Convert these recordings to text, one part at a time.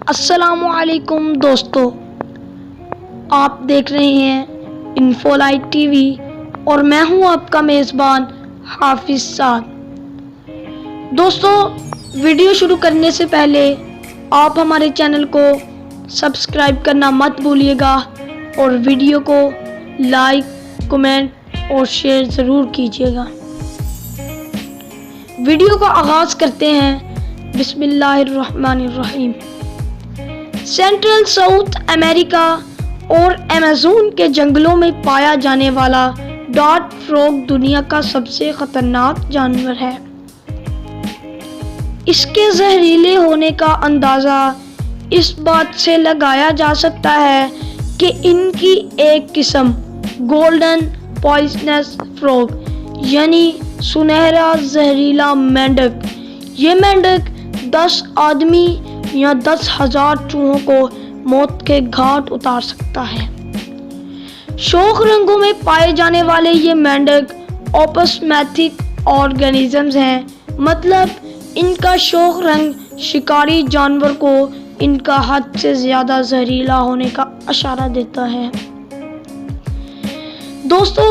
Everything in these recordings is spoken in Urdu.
السلام علیکم دوستو، آپ دیکھ رہے ہیں انفو لائٹ ٹی وی اور میں ہوں آپ کا میزبان حافظ سعد۔ دوستو، ویڈیو شروع کرنے سے پہلے آپ ہمارے چینل کو سبسکرائب کرنا مت بھولیے گا اور ویڈیو کو لائک، کمنٹ اور شیئر ضرور کیجیے گا۔ ویڈیو کا آغاز کرتے ہیں۔ بسم اللہ الرحمن الرحیم۔ سینٹرل ساؤتھ امریکہ اور ایمیزون کے جنگلوں میں پایا جانے والا ڈارٹ فراگ دنیا کا سب سے خطرناک جانور ہے۔ اس کے زہریلے ہونے کا اندازہ اس بات سے لگایا جا سکتا ہے کہ ان کی ایک قسم گولڈن پوائزنس فراگ یعنی سنہرا زہریلا مینڈک، یہ مینڈک 10 آدمی یا 10,000 چوہوں کو موت کے گھاٹ اتار سکتا ہے۔ شوخ رنگوں میں پائے جانے والے یہ مینڈک اوپسمیتھک آرگینزمز ہیں، مطلب ان کا شوخ رنگ شکاری جانور کو ان کا حد سے زیادہ زہریلا ہونے کا اشارہ دیتا ہے۔ دوستو،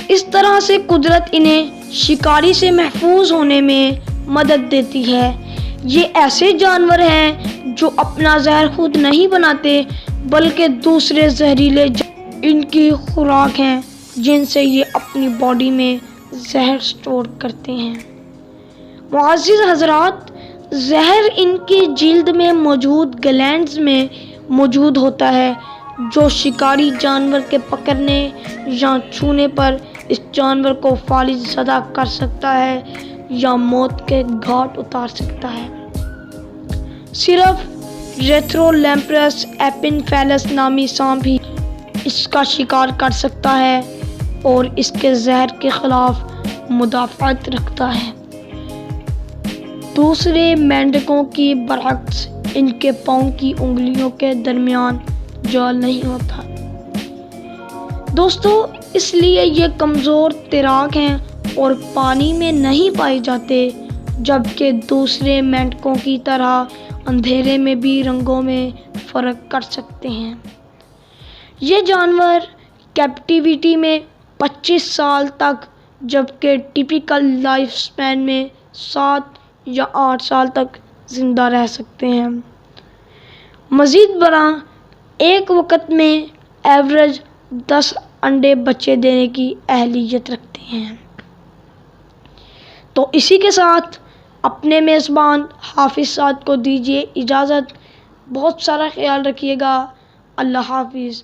اس طرح سے قدرت انہیں شکاری سے محفوظ ہونے میں مدد دیتی ہے۔ یہ ایسے جانور ہیں جو اپنا زہر خود نہیں بناتے بلکہ دوسرے زہریلے ان کی خوراک ہیں جن سے یہ اپنی باڈی میں زہر سٹور کرتے ہیں۔ معزز حضرات، زہر ان کی جلد میں موجود گلینڈز میں موجود ہوتا ہے جو شکاری جانور کے پکڑنے یا چھونے پر اس جانور کو فالج زدہ کر سکتا ہے یا موت کے گھاٹ اتار سکتا ہے۔ صرف ریتھرولیمپرس ایپنفیلس نامی سانپ ہی اس کا شکار کر سکتا ہے اور اس کے زہر کے خلاف مدافعت رکھتا ہے۔ دوسرے مینڈکوں کی برعکس ان کے پاؤں کی انگلیوں کے درمیان جال نہیں ہوتا۔ دوستو، اس لیے یہ کمزور تیراک ہیں اور پانی میں نہیں پائے جاتے، جبکہ دوسرے مینڈکوں کی طرح اندھیرے میں بھی رنگوں میں فرق کر سکتے ہیں۔ یہ جانور کیپٹیوٹی میں 25 سال تک جبکہ ٹیپیکل لائف سپین میں 7 یا 8 سال تک زندہ رہ سکتے ہیں۔ مزید برآں، ایک وقت میں ایوریج 10 انڈے بچے دینے کی اہلیت رکھتے ہیں۔ تو اسی کے ساتھ اپنے میزبان حافظ سعد کو دیجیے اجازت۔ بہت سارا خیال رکھیے گا۔ اللہ حافظ۔